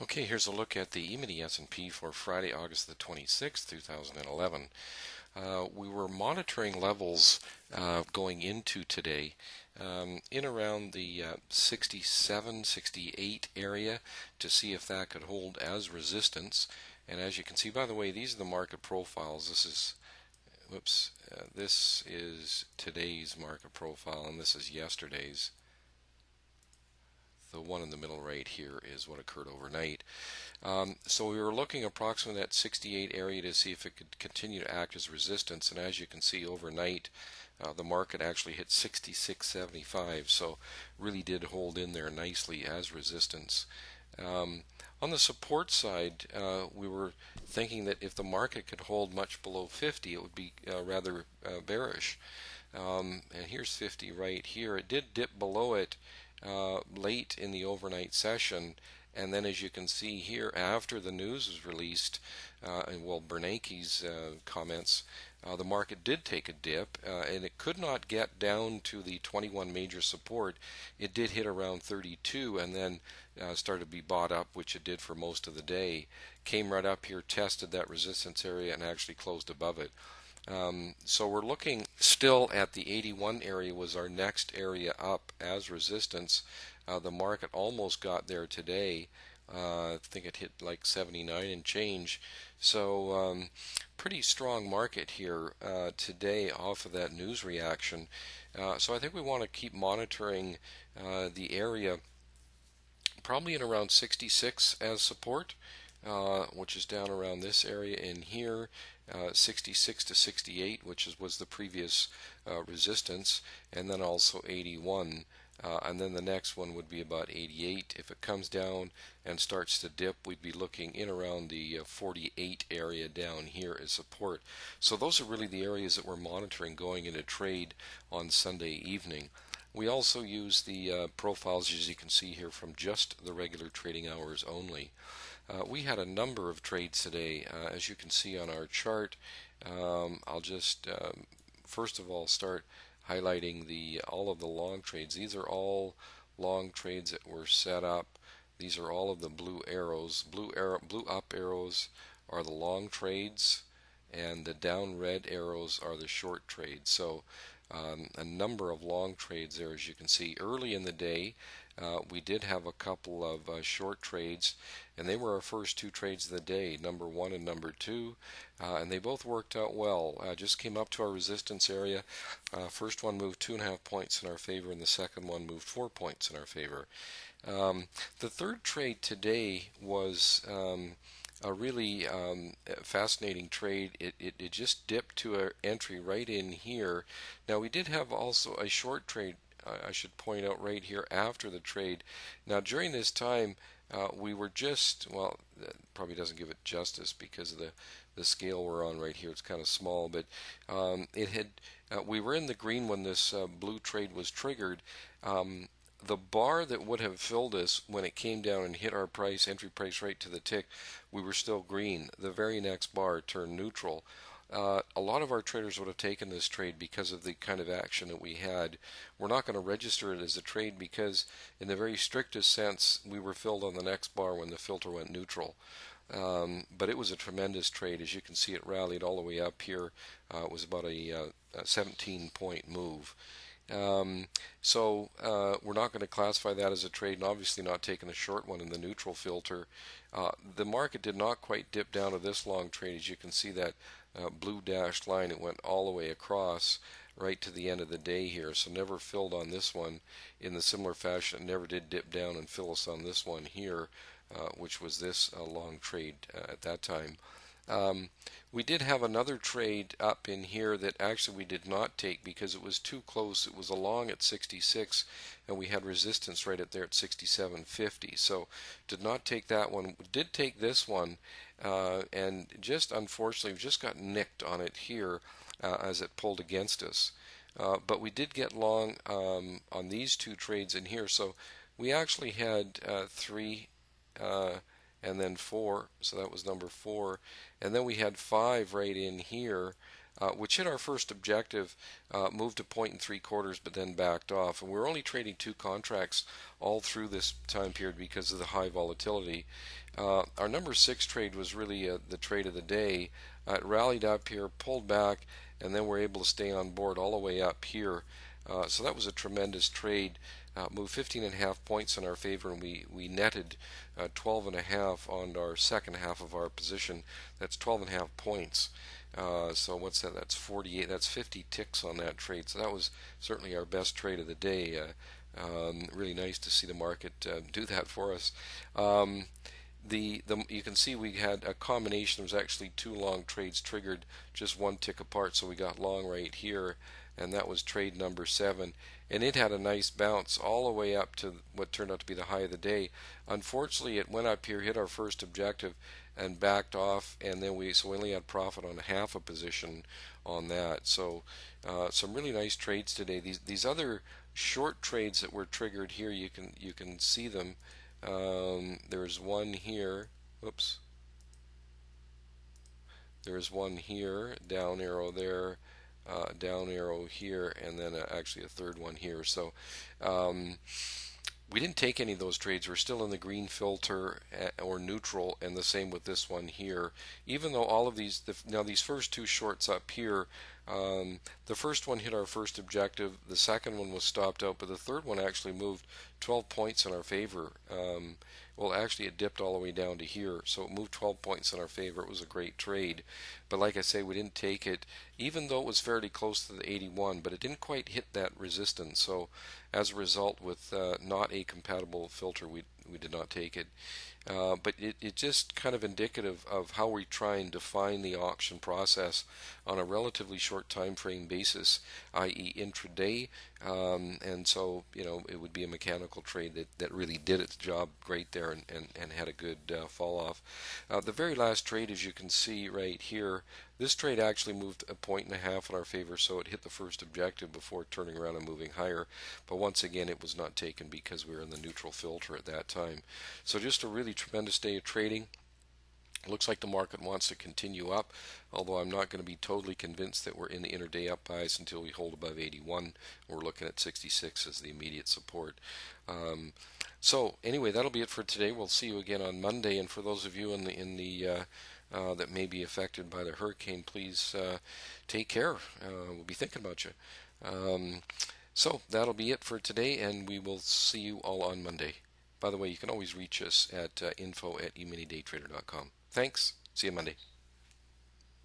Okay, here's a look at the emini S&P for Friday, August the 26th, 2011. We were monitoring levels going into today in around the 67, 68 area to see if that could hold as resistance. And as you can see, by the way, these are the market profiles. This is today's market profile, and this is yesterday's. The one in the middle right here is what occurred overnight. So we were looking approximately at 68 area to see if it could continue to act as resistance, and as you can see overnight the market actually hit 66.75, so really did hold in there nicely as resistance. On the support side, we were thinking that if the market could hold much below 50, it would be rather bearish. And here's 50 right here. It did dip below it late in the overnight session, and then as you can see here, after the news was released, and Bernanke's comments, the market did take a dip, and it could not get down to the 21 major support. It did hit around 32 and then started to be bought up, which it did for most of the day. Came right up here, tested that resistance area, and actually closed above it. So we're looking still at the 81 area was our next area up as resistance. The market almost got there today. I think it hit like 79 and change. So pretty strong market here today off of that news reaction. So I think we want to keep monitoring the area probably in around 66 as support, which is down around this area in here, 66 to 68, which was the previous resistance, and then also 81. And then the next one would be about 88. If it comes down and starts to dip, we'd be looking in around the 48 area down here as support. So those are really the areas that we're monitoring going into trade on Sunday evening. We also use the profiles, as you can see here, from just the regular trading hours only. We had a number of trades today, as you can see on our chart. I'll just first of all start highlighting all of the long trades. These are all long trades that were set up. These are all of the blue arrows. Blue up arrows are the long trades, and the down red arrows are the short trades. So a number of long trades there, as you can see. Early in the day, we did have a couple of short trades, and they were our first two trades of the day, number one and number two, and they both worked out well. Just came up to our resistance area. First one moved 2.5 points in our favor, and the second one moved 4 points in our favor. The third trade today was a really fascinating trade. It just dipped to an entry right in here. Now we did have also a short trade, I should point out, right here after the trade. Now during this time we were just, well, that probably doesn't give it justice because of the scale we're on right here. It's kind of small, but we were in the green when this blue trade was triggered. The bar that would have filled us when it came down and hit our price, entry price right to the tick, we were still green. The very next bar turned neutral. A lot of our traders would have taken this trade because of the kind of action that we had. We're not going to register it as a trade because in the very strictest sense we were filled on the next bar when the filter went neutral. But it was a tremendous trade. As you can see, it rallied all the way up here. It was about a 17-point move. So we're not going to classify that as a trade, and obviously not taking a short one in the neutral filter. The market did not quite dip down to this long trade. As you can see, that blue dashed line, it went all the way across right to the end of the day here, so never filled on this one in the similar fashion. It never did dip down and fill us on this one here, which was this long trade at that time. We did have another trade up in here that actually we did not take because it was too close. It was a long at 66, and we had resistance right there at 67.50. So did not take that one. We did take this one, and just unfortunately we just got nicked on it here as it pulled against us. But we did get long on these two trades in here. So we actually had three. And then 4, so that was number 4, and then we had 5 right in here, which hit our first objective, moved to 0.75, but then backed off. And we're only trading 2 contracts all through this time period because of the high volatility. Our number 6 trade was really the trade of the day. It rallied up here, pulled back, and then we're able to stay on board all the way up here. So that was a tremendous trade. Moved 15.5 points in our favor, and we netted 12.5 on our second half of our position. That's 12.5 points. So what's that? That's 48. That's 50 ticks on that trade. So that was certainly our best trade of the day. Really nice to see the market do that for us. You can see we had a combination. There was actually 2 long trades triggered just 1 tick apart, so we got long right here, and that was trade number 7, and it had a nice bounce all the way up to what turned out to be the high of the day. Unfortunately, it went up here, hit our first objective, and backed off, and then we only had profit on half a position on that. So some really nice trades today. These other short trades that were triggered here, you can see them. There's one here. Whoops. There's one here, down arrow there, down arrow here, and then actually a third one here. So we didn't take any of those trades. We're still in the green filter or neutral, and the same with this one here. Even though all of these, now these first 2 shorts up here, the first one hit our first objective, the second one was stopped out, but the third one actually moved 12 points in our favor. Well, actually it dipped all the way down to here, so it moved 12 points in our favor. It was a great trade, but like I say, we didn't take it, even though it was fairly close to the 81, but it didn't quite hit that resistance. So as a result, with not a compatible filter, we did not take it. But it just kind of indicative of how we try and define the auction process on a relatively short time frame basis, i.e. intraday. And so, it would be a mechanical trade that really did its job great there and had a good fall off. The very last trade, as you can see right here, this trade actually moved 1.5 in our favor, so it hit the first objective before turning around and moving higher. But once again, it was not taken because we were in the neutral filter at that time. So just a really tremendous day of trading. Looks like the market wants to continue up, although I'm not going to be totally convinced that we're in the intraday up bias until we hold above 81. We're looking at 66 as the immediate support. So anyway, that'll be it for today. We'll see you again on Monday. And for those of you that may be affected by the hurricane, please take care. We'll be thinking about you. So that'll be it for today, and we will see you all on Monday. By the way, you can always reach us at info@eminidaytrader.com. Thanks. See you Monday.